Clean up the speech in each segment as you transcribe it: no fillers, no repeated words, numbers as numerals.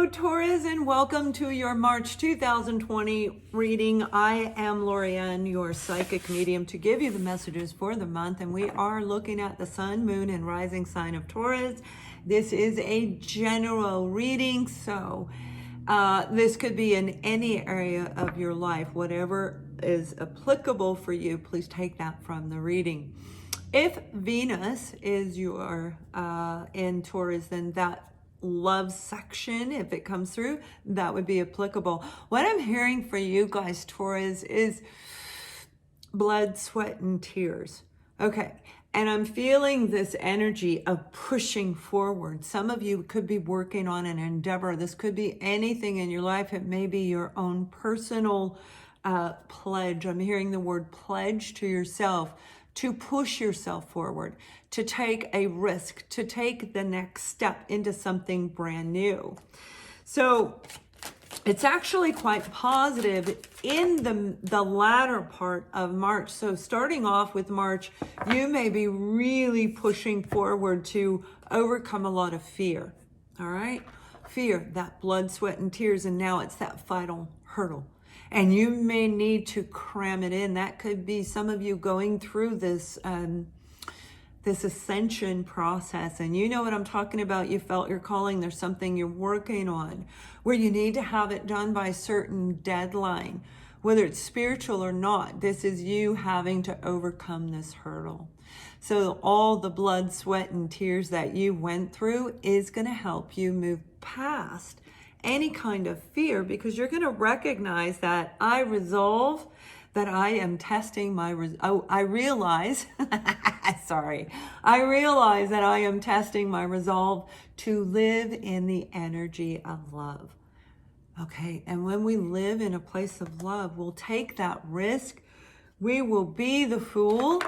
Hello, Taurus, and welcome to your March 2020 reading. I am Lorianne, your psychic medium, to give you the messages for the month, and we are looking at the sun, moon, and rising sign of Taurus. This is a general reading, so this could be in any area of your life. Whatever is applicable for you, please take that from the reading. If Venus is your in Taurus, then that love section, if it comes through, that would be applicable. What I'm hearing for you guys, Taurus, is blood, sweat, and tears. Okay. And I'm feeling this energy of pushing forward. Some of you could be working on an endeavor. This could be anything in your life. It may be your own personal pledge. I'm hearing the word pledge to yourself, to push yourself forward, to take a risk, to take the next step into something brand new. So it's actually quite positive in the latter part of March. So starting off with March, you may be really pushing forward to overcome a lot of fear. All right? Fear, that blood, sweat, and tears, and now it's that final hurdle. And you may need to cram it in. That could be some of you going through this this ascension process. And you know what I'm talking about. You felt your calling. There's something you're working on where you need to have it done by a certain deadline, whether it's spiritual or not. This is you having to overcome this hurdle. So all the blood, sweat, and tears that you went through is going to help you move past any kind of fear, because you're going to recognize that I resolve that I am testing my, I realize that I am testing my resolve to live in the energy of love. Okay, and when we live in a place of love, we'll take that risk. We will be the fool,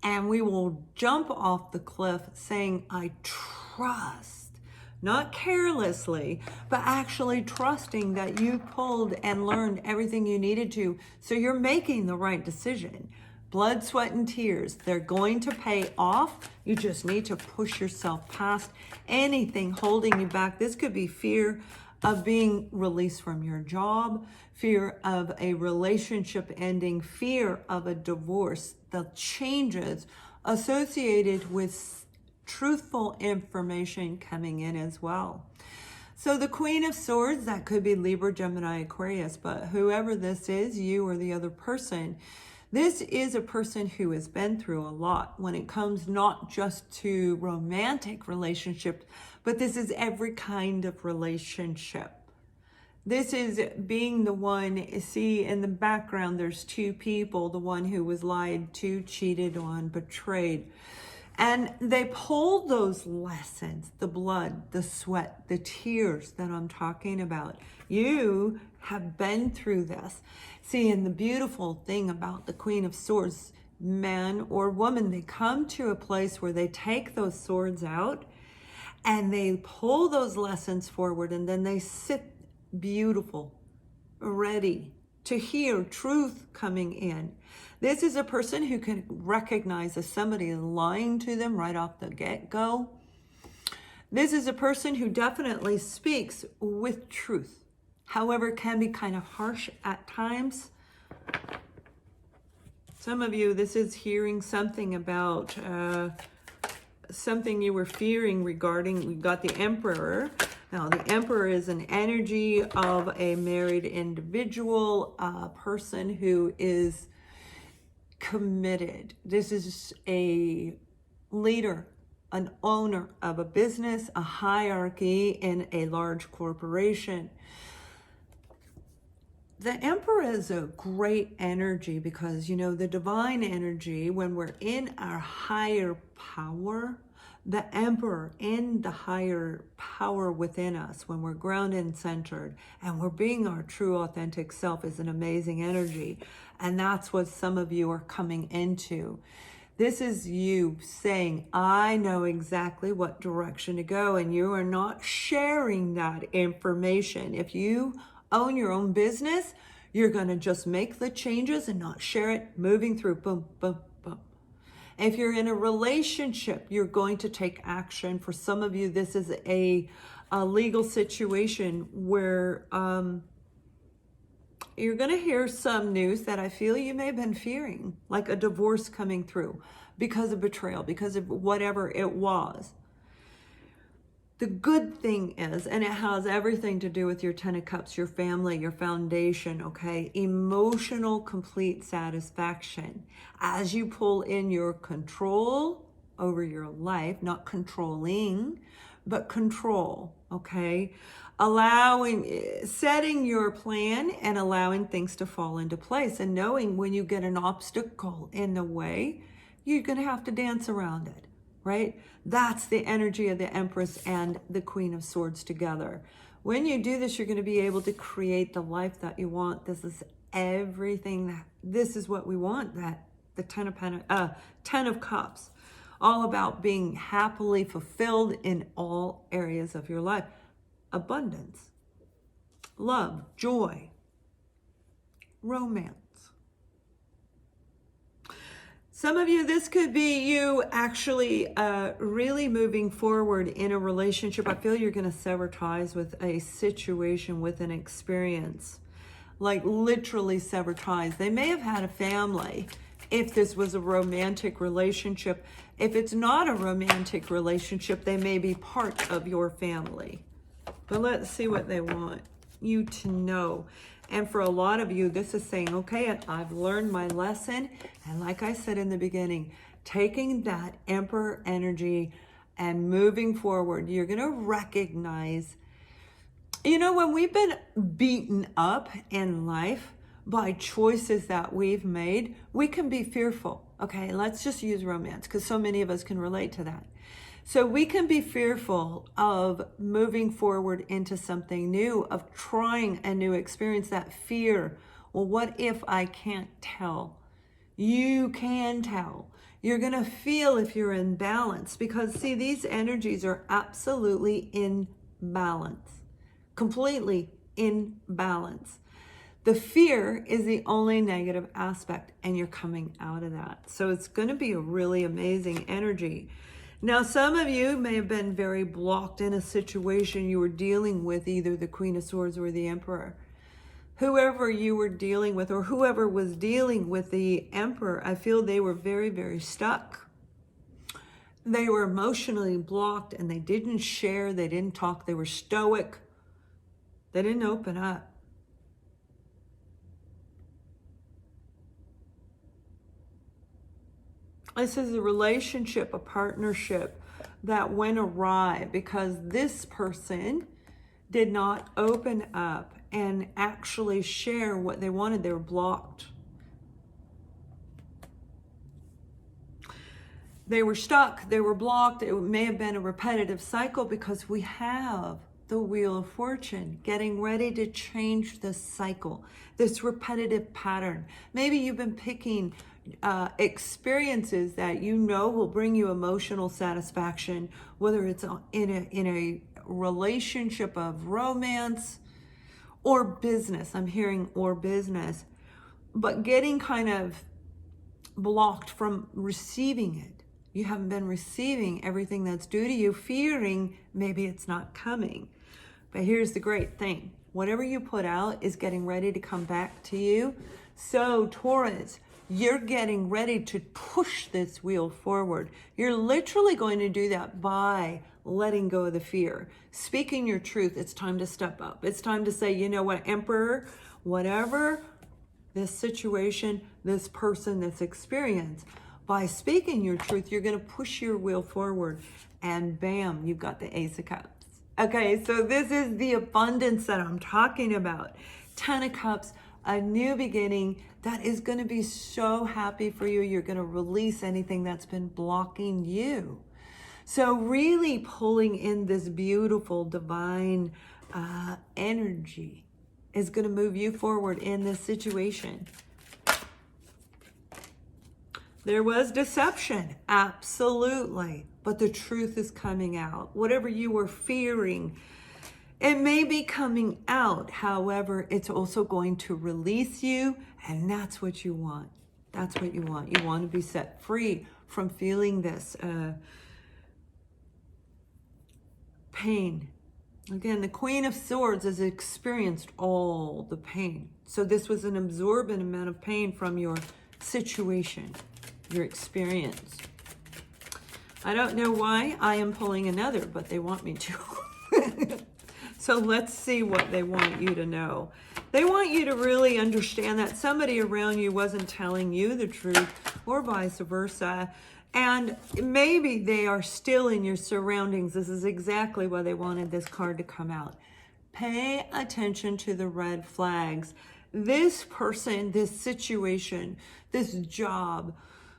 and we will jump off the cliff saying, I trust. Not carelessly, but actually trusting that you pulled and learned everything you needed to. So you're making the right decision. Blood, sweat, and tears, they're going to pay off. You just need to push yourself past anything holding you back. This could be fear of being released from your job, fear of a relationship ending, fear of a divorce, the changes associated with truthful information coming in as well. So the Queen of Swords, that could be Libra, Gemini, Aquarius, but whoever this is, you or the other person, this is a person who has been through a lot when it comes not just to romantic relationships, but this is every kind of relationship. This is being the one, see in the background, there's two people, the one who was lied to, cheated on, betrayed. And they pulled those lessons, the blood, the sweat, the tears that I'm talking about. You have been through this. See, and the beautiful thing about the Queen of Swords, man or woman, they come to a place where they take those swords out and they pull those lessons forward, and then they sit beautiful, ready to hear truth coming in. This is a person who can recognize if somebody is lying to them right off the get-go. This is a person who definitely speaks with truth. However, can be kind of harsh at times. Some of you, this is hearing something about something you were fearing regarding, we got the Emperor. Now, the Emperor is an energy of a married individual, a person who is committed. This is a leader, an owner of a business, a hierarchy in a large corporation. The Emperor is a great energy because, you know, the divine energy, when we're in our higher power, the Emperor in the higher power within us, when we're grounded and centered and we're being our true authentic self, is an amazing energy. And that's what some of you are coming into. This is you saying, I know exactly what direction to go, and you are not sharing that information. If you own your own business, you're going to just make the changes and not share it, moving through, boom, boom, boom. If you're in a relationship, you're going to take action. For some of you, this is a a legal situation where you're going to hear some news that I feel you may have been fearing, like a divorce coming through because of betrayal, because of whatever it was. The good thing is, and it has everything to do with your Ten of Cups, your family, your foundation, okay? Emotional, complete satisfaction. As you pull in your control over your life, not controlling, but control, okay? Setting your plan and allowing things to fall into place, and knowing when you get an obstacle in the way, you're going to have to dance around it, right? That's the energy of the Empress and the Queen of Swords together. When you do this, you're going to be able to create the life that you want. This is everything this is what we want, that the Ten of Cups, all about being happily fulfilled in all areas of your life. Abundance, love, joy, romance. Some of you, this could be you actually really moving forward in a relationship. I feel you're going to sever ties with a situation, with an experience, like literally sever ties. They may have had a family if this was a romantic relationship. If it's not a romantic relationship, they may be part of your family. But let's see what they want you to know. And for a lot of you, this is saying, okay, I've learned my lesson. And like I said in the beginning, taking that Emperor energy and moving forward, you're going to recognize, when we've been beaten up in life by choices that we've made, we can be fearful. Okay, let's just use romance because so many of us can relate to that. So we can be fearful of moving forward into something new, of trying a new experience, that fear. Well, what if I can't tell? You can tell. You're going to feel if you're in balance, because see, these energies are absolutely in balance, completely in balance. The fear is the only negative aspect, and you're coming out of that. So it's going to be a really amazing energy. Now, some of you may have been very blocked in a situation you were dealing with, either the Queen of Swords or the Emperor. Whoever you were dealing with, or whoever was dealing with the Emperor, I feel they were very, very stuck. They were emotionally blocked, and they didn't share, they didn't talk, they were stoic. They didn't open up. This is a relationship, a partnership that went awry because this person did not open up and actually share what they wanted. They were blocked. They were stuck. They were blocked. It may have been a repetitive cycle because we have the Wheel of Fortune getting ready to change this cycle, this repetitive pattern. Maybe you've been picking experiences that will bring you emotional satisfaction, whether it's in a relationship of romance or business. I'm hearing or business, but getting kind of blocked from receiving it. You haven't been receiving everything that's due to you, fearing maybe it's not coming. But here's the great thing. Whatever you put out is getting ready to come back to you. So Taurus, you're getting ready to push this wheel forward. You're literally going to do that by letting go of the fear. Speaking your truth, it's time to step up. It's time to say, you know what, Emperor, whatever this situation, this person, this experience, by speaking your truth, you're going to push your wheel forward, and bam, you've got the Ace of Cups. Okay, so this is the abundance that I'm talking about. Ten of Cups, a new beginning that is going to be so happy for you. You're going to release anything that's been blocking you. So really pulling in this beautiful divine energy is going to move you forward in this situation. There was deception, absolutely, but the truth is coming out. Whatever you were fearing, it may be coming out. However, it's also going to release you, and that's what you want. That's what you want. You want to be set free from feeling this pain, Again, the Queen of Swords has experienced all the pain. So this was an absorbent amount of pain from your situation, your experience. I don't know why I am pulling another, but they want me to. So let's see what they want you to know. They want you to really understand that somebody around you wasn't telling you the truth, or vice versa. And maybe they are still in your surroundings. This is exactly why they wanted this card to come out. Pay attention to the red flags. This person, this situation, this job,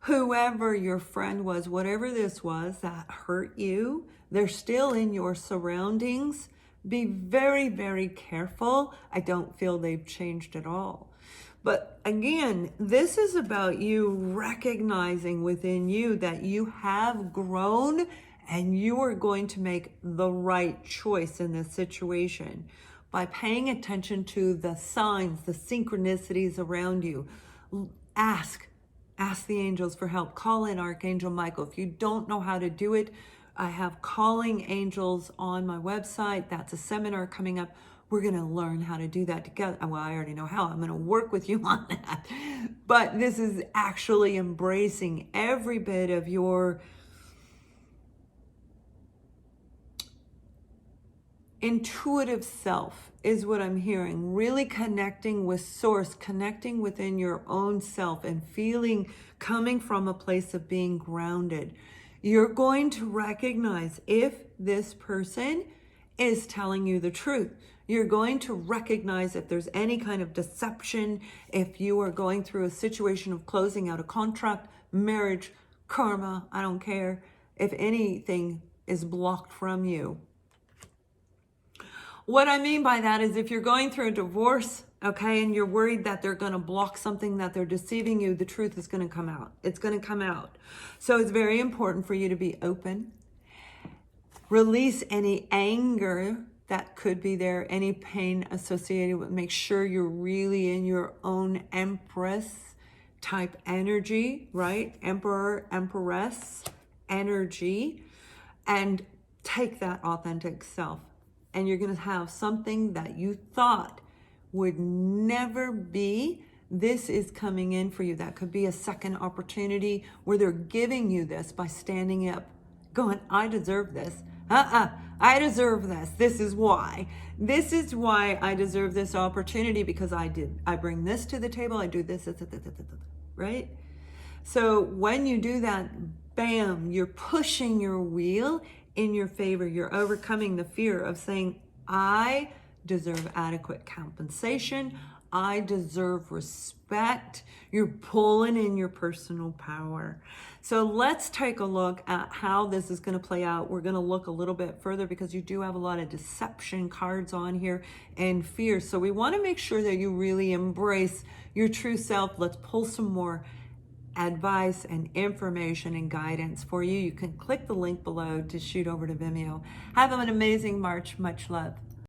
whoever your friend was, whatever this was that hurt you, they're still in your surroundings. Be very, very careful. I don't feel they've changed at all. But again, this is about you recognizing within you that you have grown and you are going to make the right choice in this situation by paying attention to the signs, the synchronicities around you. Ask the angels for help. Call in Archangel Michael. If you don't know how to do it, I have Calling Angels on my website. That's a seminar coming up. We're going to learn how to do that together. Well, I already know how. I'm going to work with you on that. But this is actually embracing every bit of your intuitive self is what I'm hearing. Really connecting with source, connecting within your own self and feeling, coming from a place of being grounded. You're going to recognize if this person is telling you the truth. You're going to recognize if there's any kind of deception, if you are going through a situation of closing out a contract, marriage, karma, I don't care, if anything is blocked from you. What I mean by that is if you're going through a divorce, okay, and you're worried that they're going to block something, that they're deceiving you, the truth is going to come out. It's going to come out. So it's very important for you to be open. Release any anger that could be there, any pain associated with, make sure you're really in your own Empress type energy, right? Emperor, Empress energy, and take that authentic self. And you're going to have something that you thought would never be. This is coming in for you. That could be a second opportunity where they're giving you this by standing up, going, I deserve this. I deserve this. This is why. This is why I deserve this opportunity, because I bring this to the table. I do this, right? So when you do that, bam, you're pushing your wheel in your favor. You're overcoming the fear of saying, I deserve adequate compensation. I deserve respect. You're pulling in your personal power. So let's take a look at how this is going to play out. We're going to look a little bit further because you do have a lot of deception cards on here and fear. So we want to make sure that you really embrace your true self. Let's pull some more advice and information and guidance for you. You can click the link below to shoot over to Vimeo. Have an amazing March. Much love.